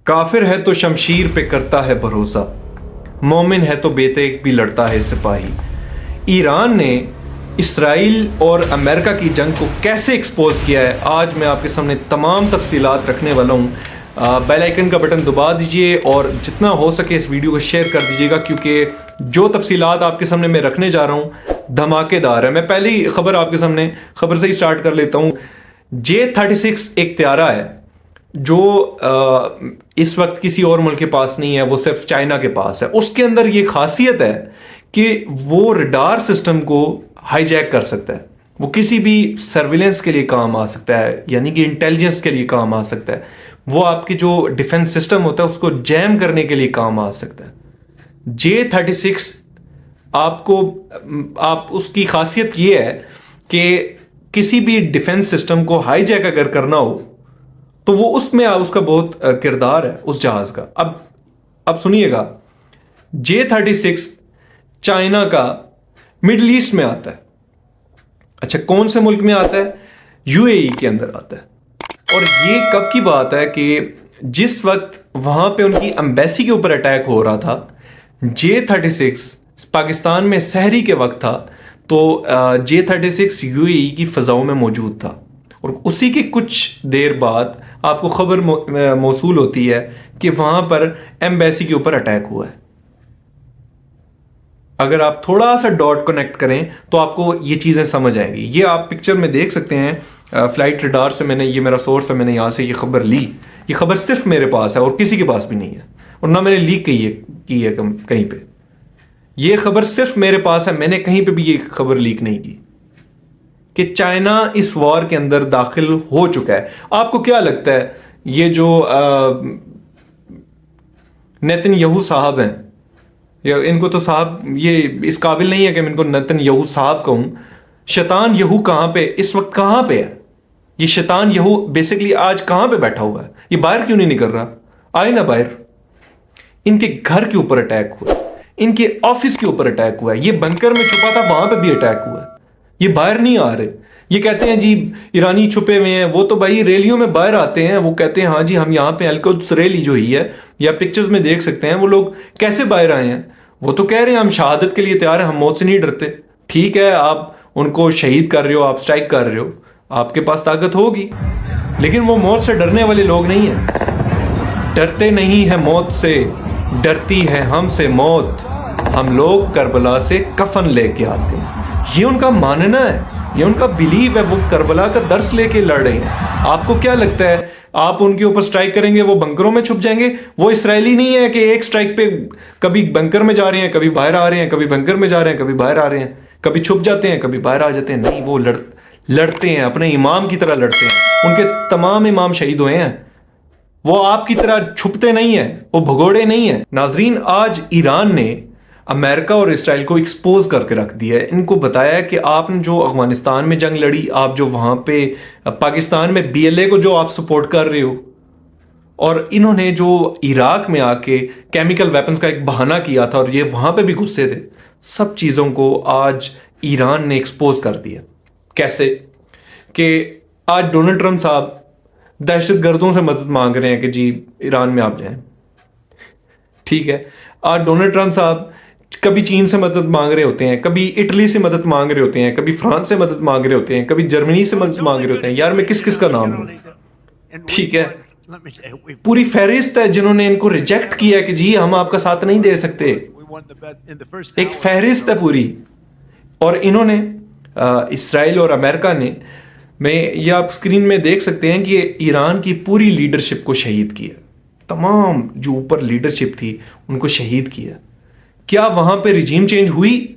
काफिर है तो शमशीर पे करता है भरोसा, मोमिन है तो बेतेग भी लड़ता है सिपाही। ईरान ने इसराइल और अमेरिका की जंग को कैसे एक्सपोज किया है, आज मैं आपके सामने तमाम तफसीलात रखने वाला हूँ। बेल आइकन का बटन दबा दीजिए और जितना हो सके इस वीडियो को शेयर कर दीजिएगा, क्योंकि जो तफसीलात आपके सामने मैं रखने जा रहा हूँ धमाकेदार है। मैं पहली खबर आपके सामने खबर से ही स्टार्ट कर लेता हूँ। J-36 एक त्यारा है जो इस वक्त किसी और मुल्क के पास नहीं है, वो सिर्फ चाइना के पास है। उसके अंदर ये खासियत है कि वो रडार सिस्टम को हाईजैक कर सकता है, वो किसी भी सर्विलेंस के लिए काम आ सकता है, यानी कि इंटेलिजेंस के लिए काम आ सकता है, वो आपकी जो डिफेंस सिस्टम होता है उसको जैम करने के लिए काम आ सकता है। J-36 आप उसकी खासियत ये है कि किसी भी डिफेंस सिस्टम को हाईजैक अगर करना हो तो वो उसमें उसका बहुत किरदार है उस जहाज का। अब सुनिएगा, J-36 चाइना का मिडिल ईस्ट में आता है। अच्छा, कौन से मुल्क में आता है? यूएई के अंदर आता है। और ये कब की बात है कि जिस वक्त वहां पे उनकी एम्बेसी के ऊपर अटैक हो रहा था, J-36 पाकिस्तान में सहरी के वक्त था, तो J-36 यूएई की फजाओं में मौजूद था। और उसी के कुछ देर बाद आपको खबर मौसूल होती है कि वहां पर एम्बेसी के ऊपर अटैक हुआ है। अगर आप थोड़ा सा डॉट कनेक्ट करें तो आपको ये चीजें समझ आएंगी। ये आप पिक्चर में देख सकते हैं, फ्लाइट रडार से मैंने, ये मेरा सोर्स है, मैंने यहां से ये खबर ली। ये खबर सिर्फ मेरे पास है और किसी के पास भी नहीं है, और ना मैंने लीक की है कहीं पे। ये खबर सिर्फ मेरे पास है, मैंने कहीं पे भी ये खबर लीक नहीं की कि चाइना इस वॉर के अंदर दाखिल हो चुका है। आपको क्या लगता है, ये जो नेतन्याहू साहब हैं, या इनको तो साहब ये इस काबिल नहीं है कि मैं इनको नेतन्याहू साहब कहूं, शैतान यहू कहां पे इस वक्त कहां पे है? ये शैतान यहू बेसिकली आज कहां पे बैठा हुआ है? ये बाहर क्यों नहीं निकल रहा? आए ना बाहर। इनके घर के ऊपर अटैक हुआ, इनके ऑफिस के ऊपर अटैक हुआ है, ये बंकर में छुपा था वहां पे भी अटैक हुआ है। ये बाहर नहीं आ रहे। ये कहते हैं जी ईरानी छुपे हुए हैं, वो तो भाई रैलियों में बाहर आते हैं, वो कहते हैं हाँ जी हम यहाँ पे अल-कुद्स रैली जो हुई है, या पिक्चर्स में देख सकते हैं वो लोग कैसे बाहर आए हैं। वो तो कह रहे हैं हम शहादत के लिए तैयार हैं, हम मौत से नहीं डरते। ठीक है, आप उनको शहीद कर रहे हो, आप स्ट्राइक कर रहे हो, आपके पास ताकत होगी, लेकिन वो मौत से डरने वाले लोग नहीं है। डरते नहीं है मौत से, डरती है हमसे मौत, हम लोग करबला से कफन लेके आते हैं। ये उनका मानना है, ये उनका बिलीव है, वो करबला का दर्स लेके लड़ रहे हैं। आपको क्या लगता है आप उनके ऊपर स्ट्राइक करेंगे वो बंकरों में छुप जाएंगे? वो इसराइली नहीं है कि एक स्ट्राइक पे कभी बंकर में जा रहे हैं, कभी बाहर आ रहे हैं, कभी बंकर में जा रहे हैं, कभी बाहर आ रहे हैं, कभी छुप जाते हैं, कभी बाहर आ जाते हैं। नहीं, वो लड़ते हैं, अपने इमाम की तरह लड़ते हैं। उनके तमाम इमाम शहीद हुए हैं। वो आपकी तरह छुपते नहीं है, वो भगोड़े नहीं है। नाजरीन, आज ईरान ने अमेरिका और इसराइल को एक्सपोज करके रख दिया है। इनको बताया कि आपने जो अफगानिस्तान में जंग लड़ी, आप जो वहां पे पाकिस्तान में BLA को जो आप सपोर्ट कर रहे हो, और इन्होंने जो इराक में आके केमिकल वेपन्स का एक बहाना किया था और ये वहां पे भी गुस्से थे, सब चीजों को आज ईरान ने एक्सपोज कर दिया। कैसे कि आज डोनाल्ड ट्रंप साहब दहशत गर्दों से मदद मांग रहे हैं कि जी ईरान में आप जाएं। ठीक है, आज डोनाल्ड ट्रंप साहब कभी चीन से मदद मांग रहे होते हैं, कभी इटली से मदद मांग रहे होते हैं, कभी फ्रांस से मदद मांग रहे होते हैं, कभी जर्मनी से मदद मांग रहे होते हैं। यार मैं किस किस का नाम लूं? ठीक है, पूरी फहरिस्त है जिन्होंने इनको रिजेक्ट किया कि जी हम आपका साथ नहीं दे सकते। एक फहरिस्त है पूरी। और इन्होंने इसराइल और अमेरिका ने, मैं ये आप स्क्रीन में देख सकते हैं कि ईरान की पूरी लीडरशिप को शहीद किया। तमाम जो ऊपर लीडरशिप थी उनको शहीद किया। क्या वहां पे रिजीम चेंज हुई?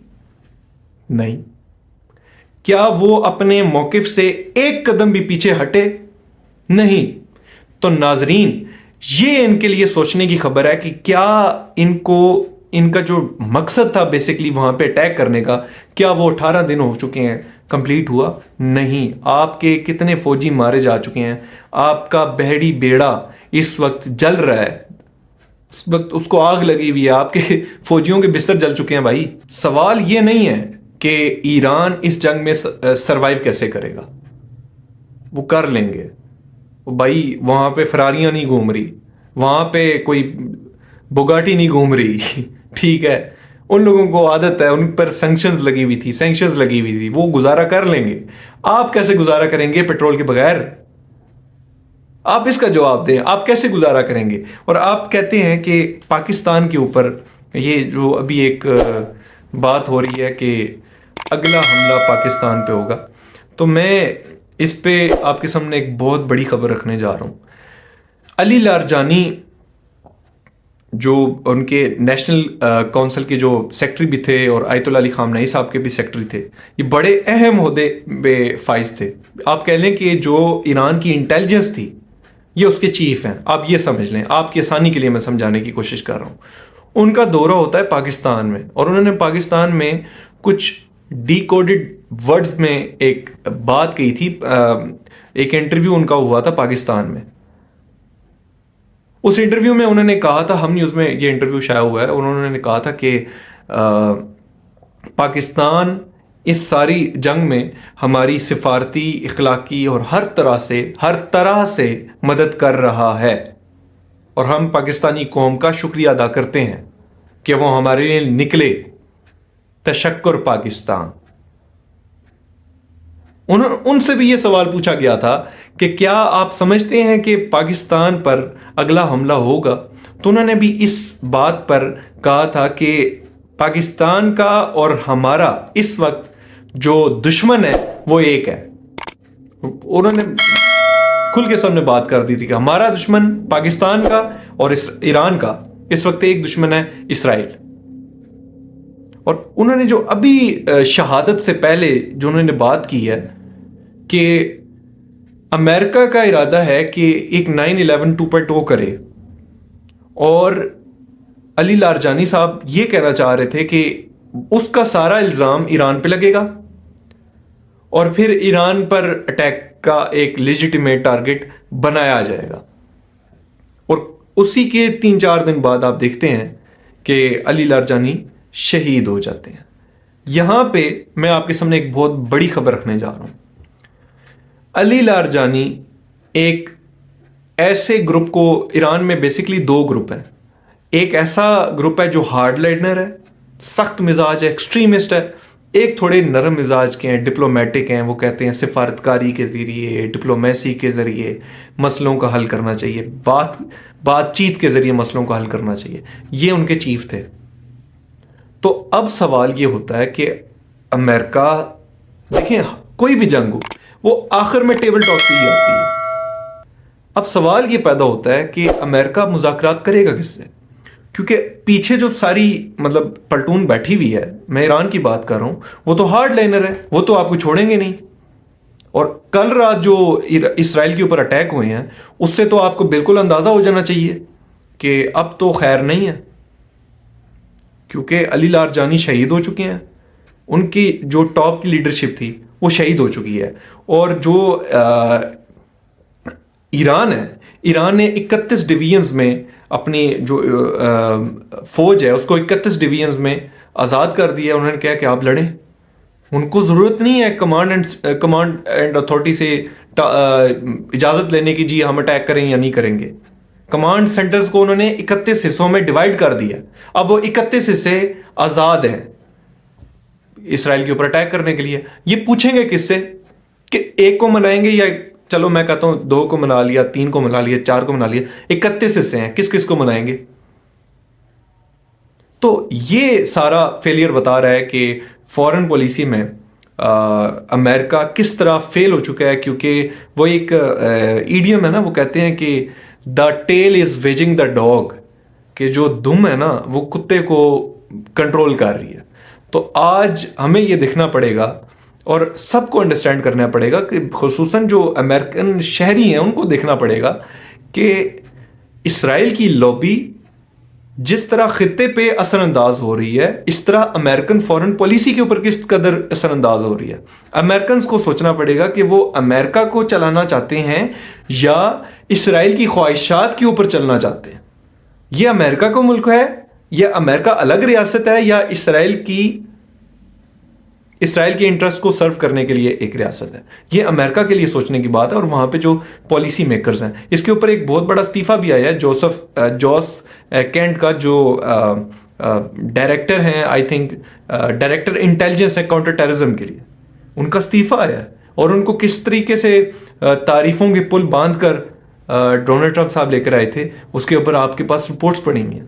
नहीं। क्या वो अपने मौकिफ से एक कदम भी पीछे हटे? नहीं। तो नाजरीन, ये इनके लिए सोचने की खबर है कि क्या इनका जो मकसद था बेसिकली वहां पे अटैक करने का, क्या वो 18 दिन हो चुके हैं, कंप्लीट हुआ? नहीं। आपके कितने फौजी मारे जा चुके हैं, आपका बहड़ी बेड़ा इस वक्त जल रहा है, इस वक्त उसको आग लगी हुई है, आपके फौजियों के बिस्तर जल चुके हैं। भाई सवाल ये नहीं है कि ईरान इस जंग में सरवाइव कैसे करेगा, वो कर लेंगे। भाई वहां पे फरारियां नहीं घूम रही, वहाँ पे कोई बुगाटी नहीं घूम रही ठीक है, उन लोगों को आदत है, उन पर सैंक्शंस लगी हुई थी, वो गुजारा कर लेंगे। आप कैसे गुजारा करेंगे पेट्रोल के बगैर? आप इसका जवाब दें, आप कैसे गुजारा करेंगे? और आप कहते हैं कि पाकिस्तान के ऊपर ये जो अभी एक बात हो रही है कि अगला हमला पाकिस्तान पे होगा, तो मैं इस पे आपके सामने एक बहुत बड़ी खबर रखने जा रहा हूँ। अली लारजानी जो उनके नेशनल काउंसिल के जो सेक्रेटरी भी थे और आयतुल्ला अली खामनेई साहब के भी सेक्रेटरी थे, ये बड़े अहम ओहदे पे फाइज थे। आप कह लें कि जो ईरान की इंटेलिजेंस थी ये उसके चीफ हैं, आप ये समझ लें। आपकी आसानी के लिए मैं समझाने की कोशिश कर रहा हूँ। उनका दौरा होता है पाकिस्तान में और उन्होंने पाकिस्तान में कुछ डिकोडेड वर्ड्स में एक बात कही थी। एक इंटरव्यू उनका हुआ था पाकिस्तान में। उस इंटरव्यू में उन्होंने कहा था, हम न्यूज़ में ये इंटरव्यू शाया हुआ है, उन्होंने कहा था कि पाकिस्तान इस सारी जंग में हमारी सिफारती, इखलाकी और हर तरह से मदद कर रहा है और हम पाकिस्तानी कौम का शुक्रिया अदा करते हैं कि वो हमारे लिए निकले। तशक्कुर पाकिस्तान। उनसे भी ये सवाल पूछा गया था कि क्या आप समझते हैं कि पाकिस्तान पर अगला हमला होगा? तो उन्होंने भी इस बात पर कहा था कि पाकिस्तान का और हमारा इस वक्त जो दुश्मन है वो एक है। उन्होंने खुल के सामने बात कर दी थी कि हमारा दुश्मन पाकिस्तान का और ईरान का इस वक्त एक दुश्मन है, इसराइल। और उन्होंने जो अभी शहादत से पहले जो उन्होंने बात की है कि अमेरिका का इरादा है कि एक 9/11 2.0 करे, और अली लारजानी साहब ये कहना चाह रहे थे कि उसका सारा इल्ज़ाम ईरान पे लगेगा और फिर ईरान पर अटैक का एक लेजिटिमेट टारगेट बनाया जाएगा। और उसी के 3-4 दिन बाद आप देखते हैं कि अली लारजानी शहीद हो जाते हैं। यहां पे मैं आपके सामने एक बहुत बड़ी खबर रखने जा रहा हूं। अली लारजानी एक ऐसे ग्रुप को, ईरान में बेसिकली 2 ग्रुप है। एक ऐसा ग्रुप है जो हार्ड लाइनर है, सख्त मिजाज है, एक्सट्रीमिस्ट है। एक थोड़े नरम मिजाज के हैं, डिप्लोमेटिक हैं। वो कहते हैं सिफारतकारी के ज़रिए, डिप्लोमेसी के ज़रिए मसलों का हल करना चाहिए, बातचीत के ज़रिए मसलों का हल करना चाहिए। ये उनके चीफ थे। तो अब सवाल ये होता है कि अमेरिका, देखें कोई भी जंग हो वो आखिर में टेबल टॉक पे ही आती है। अब सवाल ये पैदा होता है कि अमेरिका मुज़ाकरात करेगा किससे? क्योंकि पीछे जो सारी मतलब पलटून बैठी हुई है, मैं ईरान की बात कर रहा हूं, वो तो हार्ड लाइनर है, वो तो आपको छोड़ेंगे नहीं। और कल रात जो इसराइल के ऊपर अटैक हुए हैं उससे तो आपको बिल्कुल अंदाजा हो जाना चाहिए कि अब तो खैर नहीं है, क्योंकि अली लारजानी शहीद हो चुके हैं। उनकी जो टॉप की लीडरशिप थी वो शहीद हो चुकी है। और जो ईरान है, ईरान ने 31 डिवीजन्स में अपनी जो फौज है उसको 31 डिवीजन्स में आज़ाद कर दिया। उन्होंने कहा कि आप लड़ें, उनको ज़रूरत नहीं है कमांड एंड अथॉरिटी से इजाज़त लेने की, जी हम अटैक करें या नहीं करेंगे। कमांड सेंटर्स को उन्होंने 31 हिस्सों में डिवाइड कर दिया। अब वो 31 हिस्से आज़ाद हैं इसराइल के ऊपर अटैक करने के लिए। ये पूछेंगे किससे कि एक को मनाएंगे, या चलो मैं कहता हूं 2 को मना लिया, 3 को मना लिया, 4 को मना लिया, 31 हिस्से हैं, किस किस को मनाएंगे? तो ये सारा फेलियर बता रहा है कि फॉरेन पॉलिसी में अमेरिका किस तरह फेल हो चुका है। क्योंकि वो एक ईडियम है ना, वो कहते हैं कि the tail is wagging the dog, कि जो दुम है ना वो कुत्ते को कंट्रोल कर रही है। तो आज हमें ये देखना पड़ेगा और सबको अंडरस्टैंड करना पड़ेगा कि खुसूसन जो अमेरिकन शहरी हैं उनको देखना पड़ेगा कि इसराइल की लॉबी जिस तरह खित्ते पे असरअंदाज हो रही है, इस तरह अमेरिकन फॉरेन पॉलिसी के ऊपर किस कदर असरअंदाज हो रही है। अमेरिकन को सोचना पड़ेगा कि वो अमेरिका को चलाना चाहते हैं या इसराइल की ख्वाहिशात के ऊपर चलना चाहते हैं। ये अमेरिका का मुल्क है, या अमेरिका अलग रियासत है, या इसराइल की اسرائیل کے انٹرسٹ کو سرو کرنے کے لیے ایک ریاست ہے. یہ امریکہ کے لیے سوچنے کی بات ہے, اور وہاں پہ جو پالیسی میکرز ہیں. اس کے اوپر ایک بہت بڑا استعفیٰ بھی آیا ہے جوس کینٹ کا, جو ڈائریکٹر ہیں, آئی تھنک ڈائریکٹر انٹیلیجنس ہے کاؤنٹر ٹیررزم کے لیے, ان کا استعفیٰ آیا ہے. اور ان کو کس طریقے سے تعریفوں کے پل باندھ کر ڈونلڈ ٹرمپ صاحب لے کر آئے تھے, اس کے اوپر آپ کے پاس رپورٹس پڑیں گی.